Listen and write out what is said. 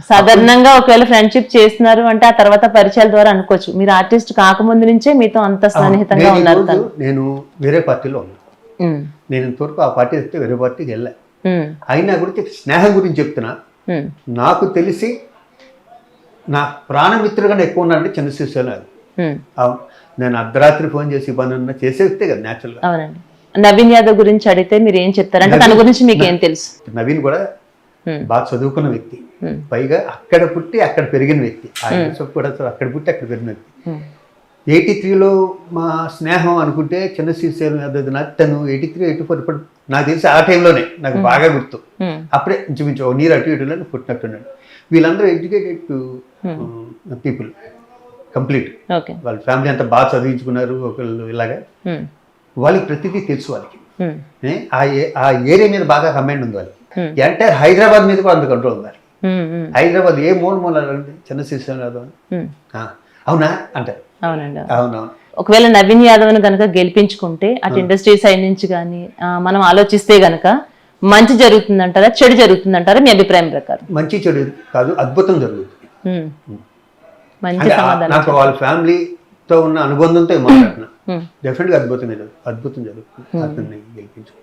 సాధారణంగా ఒకవేళ ఫ్రెండ్షిప్ చేస్తున్నారు అంటే ఆ తర్వాత పరిచయాల ద్వారా అనుకోవచ్చు. మీరు ఆర్టిస్ట్ కాకముందు నుంచే మీతో అంత సన్నిహితంగా ఉన్నారు. నేను వేరే పార్టీలో ఉన్నా. నేను ఇంతవరకు ఆ పార్టీ చెప్తే వేరే పార్టీకి వెళ్ళా. అయినా గురించి స్నేహం గురించి చెప్తున్నా. నాకు తెలిసి నా ప్రాణమిత్రుడుగానే ఎక్కువ ఉన్నాడంటే చంద్రశేఖర్. నేను అర్ధరాత్రి ఫోన్ చేసి పని ఉన్నా చేసేస్తే కదా న్యాచురల్గా. అవునండి. నవీన్ యాదవ్ గురించి అడిగితే మీరు ఏం చెప్తారు? అంటే తన గురించి మీకు ఏం తెలుసు? నవీన్ కూడా బాగా చదువుకున్న వ్యక్తి, పైగా అక్కడ పుట్టి అక్కడ పెరిగిన వ్యక్తి. ఆయన కూడా అక్కడ పుట్టి అక్కడ పెరిగిన వ్యక్తి. 83లో మా స్నేహం అనుకుంటే చంద్రశేఖర్ యాదవ్ తను 83, 84 ఇప్పుడు నాకు తెలిసి ఆ టైంలోనే నాకు బాగా గుర్తు. అప్పుడే ఇంచుమించు ఒక నీరు అటు ఇటులో పుట్టినట్టున్నాడు. వీళ్ళందరూ ఎడ్యుకేటెడ్ పీపుల్ కంప్లీట్. వాళ్ళ ఫ్యామిలీ అంతా బాగా చదివించుకున్నారు. ఒకళ్ళు ఇలాగా వాళ్ళకి ప్రతిదీ తెలుసు. వాళ్ళకి ఆ ఏరియా మీద బాగా కమాండ్ ఉంది. వాళ్ళకి ఎంటైర్ హైదరాబాద్ మీద కూడా అంత కంట్రోల్ ఉంది. హైదరాబాద్ ఏ మూల చంద్రశేఖర్ యాదవ్ అవునా అంటారు. అవునండి. అవునవును. ఒకవేళ నవీన్ యాదవ్ ని కనుక గెలిపించుకుంటే అటు ఇండస్ట్రీ సైడ్ నుంచి కానీ మనం ఆలోచిస్తే గనక మంచి జరుగుతుందంటారా, చెడు జరుగుతుందంటారా మీ అభిప్రాయం ప్రకారం? మంచి చెడు కాదు, అద్భుతం జరుగుతుంది. మంచి సమాధానం. నాకు వాళ్ళ ఫ్యామిలీతో ఉన్న అనుబంధంతో మాట్లాడుతున్నా. డెఫినెట్గా అద్భుతం జరుగుతుంది. అతన్ని గెలిపించు.